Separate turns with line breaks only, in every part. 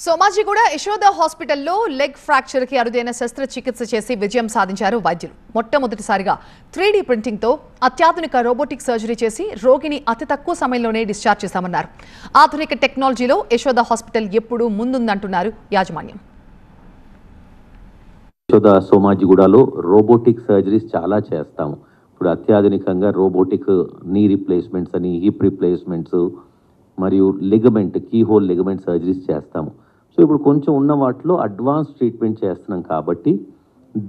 సోమాజిగూడ యశోద హాస్పిటల్లో leg fracture కి అరుదైన శస్త్రచికిత్స చేసి విజయం సాధించారు వైద్యులు. మొట్టమొదటిసారిగా 3D ప్రింటింగ్ తో అత్యాధునిక రోబోటిక్ సర్జరీ చేసి రోగిని అతి తక్కువ సమయంలోనే డిశ్చార్జ్ చేశామన్నారు. ఆధునిక టెక్నాలజీలో యశోద హాస్పిటల్ ఎప్పుడూ ముందుందంటున్నారు యాజమాన్యం.
యశోద సోమాజిగూడలో రోబోటిక్ సర్జరీస్ చాలా చేస్తాము. ఇప్పుడు అత్యాధునికంగా రోబోటిక్ నీ రిప్లేస్మెంట్స్ అని, హిప్ రిప్లేస్మెంట్స్ మరియు లిగమెంట్ కీహోల్ లిగమెంట్ సర్జరీస్ చేస్తాము. సో ఇప్పుడు కొంచెం ఉన్న వాటిలో అడ్వాన్స్ ట్రీట్మెంట్ చేస్తున్నాం కాబట్టి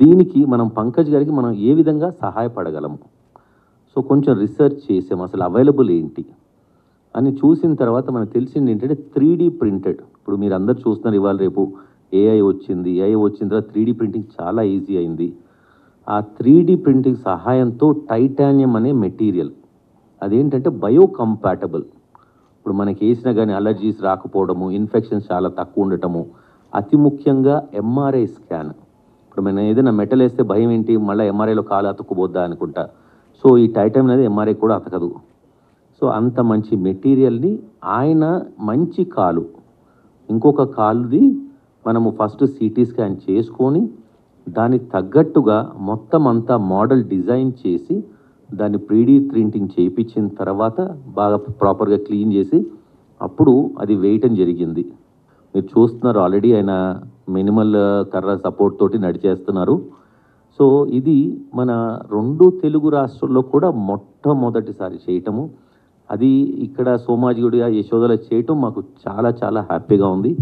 దీనికి మనం పంకజ్ గారికి మనం ఏ విధంగా సహాయపడగలము. సో కొంచెం రీసెర్చ్ చేసాము, అసలు అవైలబుల్ ఏంటి అని చూసిన తర్వాత మనకు తెలిసింది ఏంటంటే 3D ప్రింటెడ్. ఇప్పుడు మీరు అందరు చూస్తున్నారు, ఇవాళ రేపు ఏఐ వచ్చింది. ఏఐ వచ్చిన తర్వాత 3D ప్రింటింగ్ చాలా ఈజీ అయింది. ఆ 3D ప్రింటింగ్ సహాయంతో టైటానియం అనే మెటీరియల్ అదేంటంటే బయోకంపాటబుల్. ఇప్పుడు మనకి వేసినా కానీ అలర్జీస్ రాకపోవడము, ఇన్ఫెక్షన్స్ చాలా తక్కువ ఉండటము, అతి ముఖ్యంగా ఎంఆర్ఐ స్కాన్. ఇప్పుడు మనం ఏదైనా మెటల్ వేస్తే భయం ఏంటి, మళ్ళీ ఎంఆర్ఐలో కాలు అతుక్కుపోద్దా అనుకుంటా. సో ఈ టైటానియం అనేది ఎంఆర్ఐ కూడా అతకదు. సో అంత మంచి మెటీరియల్ని ఆయన మంచి కాలు, ఇంకొక కాలుది మనము ఫస్ట్ సిటీ స్కాన్ చేసుకొని దానికి తగ్గట్టుగా మొత్తం అంతా మోడల్ డిజైన్ చేసి దాన్ని 3D ప్రింటింగ్ చేయించిన తర్వాత బాగా ప్రాపర్గా క్లీన్ చేసి అప్పుడు అది వేయటం జరిగింది. మీరు చూస్తున్నారు, ఆల్రెడీ ఆయన మినిమల్ కర్ర సపోర్ట్ తోటి నడిచేస్తున్నారు. సో ఇది మన 2 తెలుగు రాష్ట్రాల్లో కూడా మొట్టమొదటిసారి చేయటము. అది ఇక్కడ సోమాజిగూడ యశోదలో చేయటం మాకు చాలా చాలా హ్యాపీగా ఉంది.